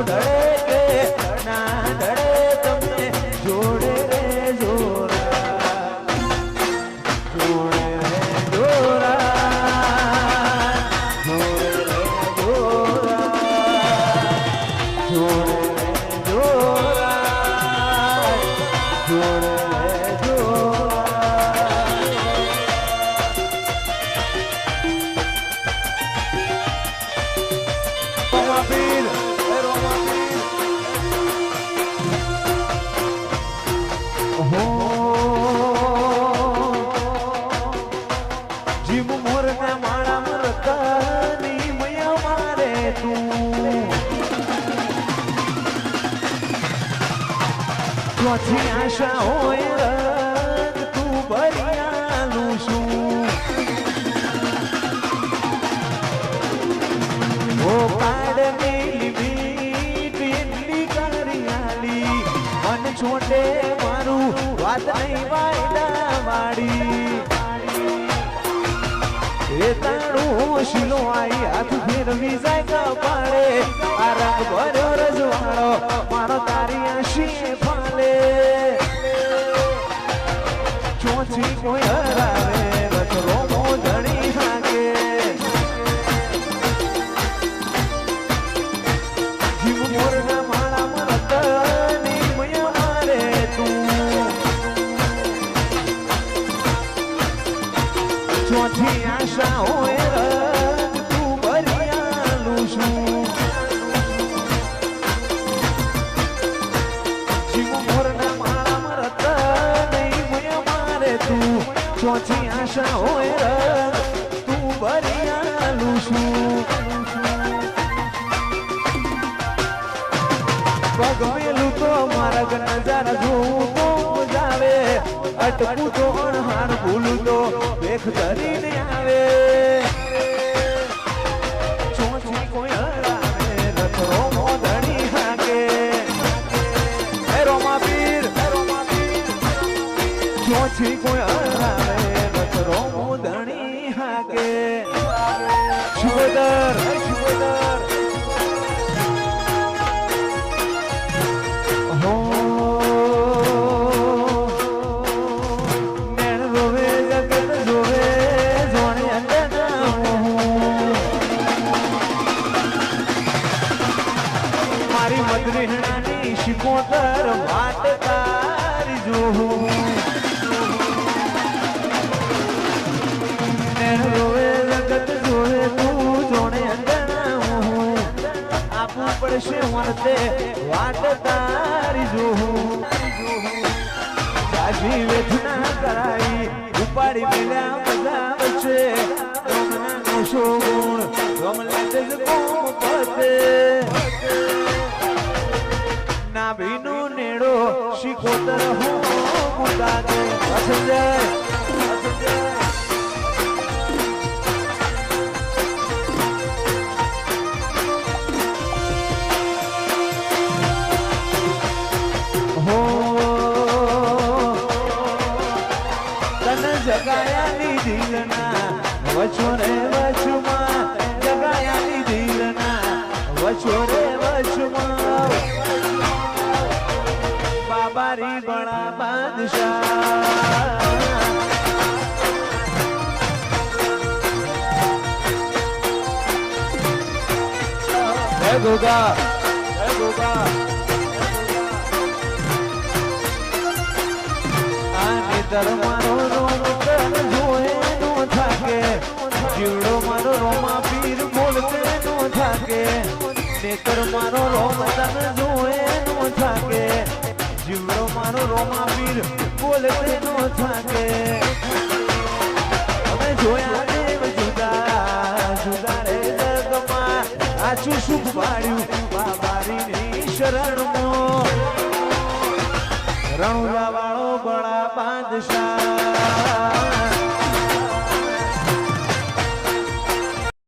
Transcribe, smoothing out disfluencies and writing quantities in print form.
ઢળે કે ના ઢળે તમને જોડે રે જોરા જોડે રે જોરા જોડે રે જોરા જોડે રે જોરા જોડે રે જોરા જીવ મોરના માળા મરતાની મયા મારે તું ચોથી આશા હોય રંગ તું ભરિયાલું છું ઓ પાડની મીઠ એટલી કરિયાલી મન છોટે મારું વાત નહીં વાયડા વાળી એ તારું શીલો આઈ હાથ ફેરવી જાય કપાળે આ રંગ ભર્યો રજવાડો મારો તારી આશી ફાલે ચોથી કોઈ હરાવે રચરો મોજણી હાકે જીવ મોરના માળા મરતની મયા મારે તું ચોથી આશા હોય રંગ તું ભરિયાલું છું જીવ મોરના માળા મરતની મયા મારે તું ચોથી આશા હોય રંગ તું ભરિયાલું છું પગમેલું તો માર્ગ નજારા જોઉં તો મજાવે અટકું તો અણહાર ભૂલું તો દેખ ધરીને આવે ચોથી કોઈ હરાવે રથરો મોધણી હાકે હે રોમા પીર ચોથી કોઈ હરાવે રથરો મોધણી હાકે શુભદર શિકોતર વાટ તારી જોઉં રોવે જગત જોડે તું જોડે અંજણા આપવું પડશે વર્તે વાટ તારી જોઉં સાજી વેદના કરાઈ ઉપાડી મેલ્યા બધા વચ્ચે ગમના નો ગુણ ગમલા જ કોમ પતે ના ભીનો નેડો શિકોતર હો મુદા દે અસજય હો તન જગાયાની દિલના વચોરે વચમાં જગાયાની દિલના વચોરે વચમાં બાબારી બડા બાદશાહ હે ગોગા આને ધર્માનો રોમ તન જોએ નો થાકે જીવડો મારો રોમા પીર બોલતે નો થાકે નેતર મારો રોમ તન જોએ નો થાકે જીવડો મારો રોમા પીર બોલતે નો થાકે અમે જોયા દેવ જુદા જુદા રે જગમાં આછું સુખ પાડ્યું બાબારીની શરણમાં રણુલા વાળો બડા બાદશાહ